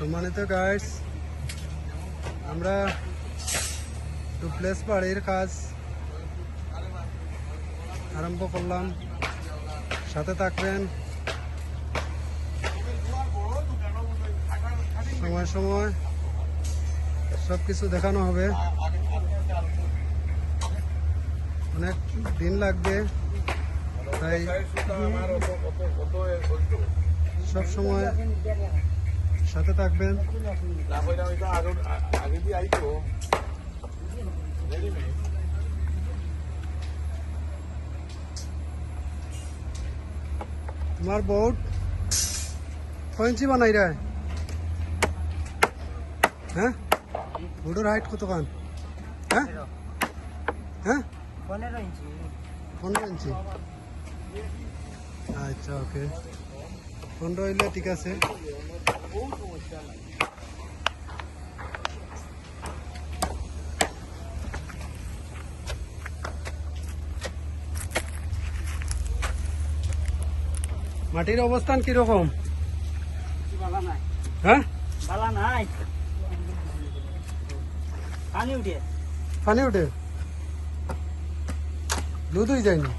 সম্মানিত গাইস, আমরা ডুপ্লেক্স বাড়ির কাজ আরম্ভ করলাম। সাথে থাকবেন, সময় সময় সব কিছু দেখানো হবে। অনেক দিন লাগবে, তাই সব সময় সাথে থাকবেন। তোমার বোর্ড কয় ইঞ্চি বানাই রে? হ্যাঁ, বোর্ডের হাইট কত কান? হ্যাঁ হ্যাঁ, 15 ইঞ্চি। আচ্ছা, ওকে, 15 হইলে ঠিক আছে। মাটির অবস্থান কিরকম? হ্যাঁ, পানি উঠে দুধ হয়ে যায়নি।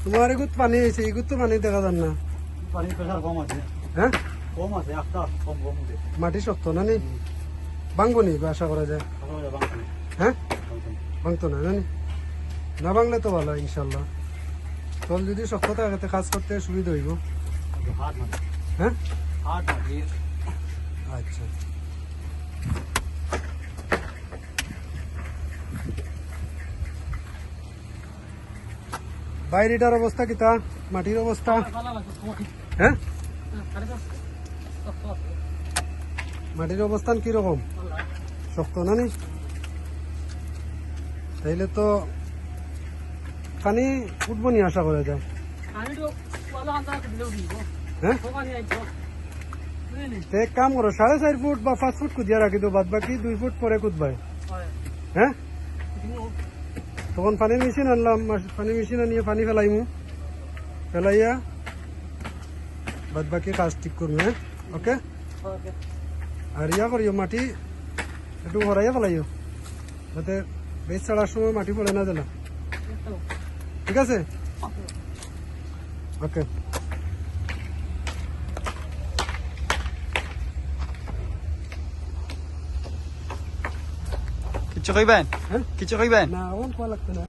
তোমার এগুত পানি হয়েছে, এগুত তো পানি দেখা যান না। পানির প্রেসার কম আছে। হ্যাঁ, কম আছে, একটা কম কম আছে। মাটি শক্ত না নি? ভাঙবো নি আশা করা যায়? হ্যাঁ, ভাঙতো না জানি না, ভাঙলে তো ভালো ইনশাল্লাহ। তল যদি শক্ত থাকে কাজ করতে সুবিধা হইব। হ্যাঁ, আচ্ছা। বাইরেটার অবস্থা কিতা? মাটির অবস্থা? হ্যাঁ, মাটির অবস্থান কিরকম? শক্ত না নি? তাইলে তো পানি উঠবো নি আশা করা যায়। হ্যাঁ, এক কাম করো, 4.5 ফুট বা 5 ফুট কুদিয়া রাখি তো, বাদ বাকি 2 ফুট পরে কুদবাই। হ্যাঁ, তখন পানির মেশিন আনলাম, পানি মেশিন আনিয়ে পানি ফেলাইমু, ফেলাইয়া বাদ বাকি কাজ ঠিক করবো। হ্যাঁ, ওকে। আর ইয়া করিও, মাটি একটু ভরাইয়া ফেলাইও, যাতে বেশ ছাড়ার সময় মাটি পড়ে না দিলাম। ঠিক আছে, ওকে। কিছু কইবেন? হ্যাঁ, কিছু কইবেন? না, ওন কোয়া লাগতো না।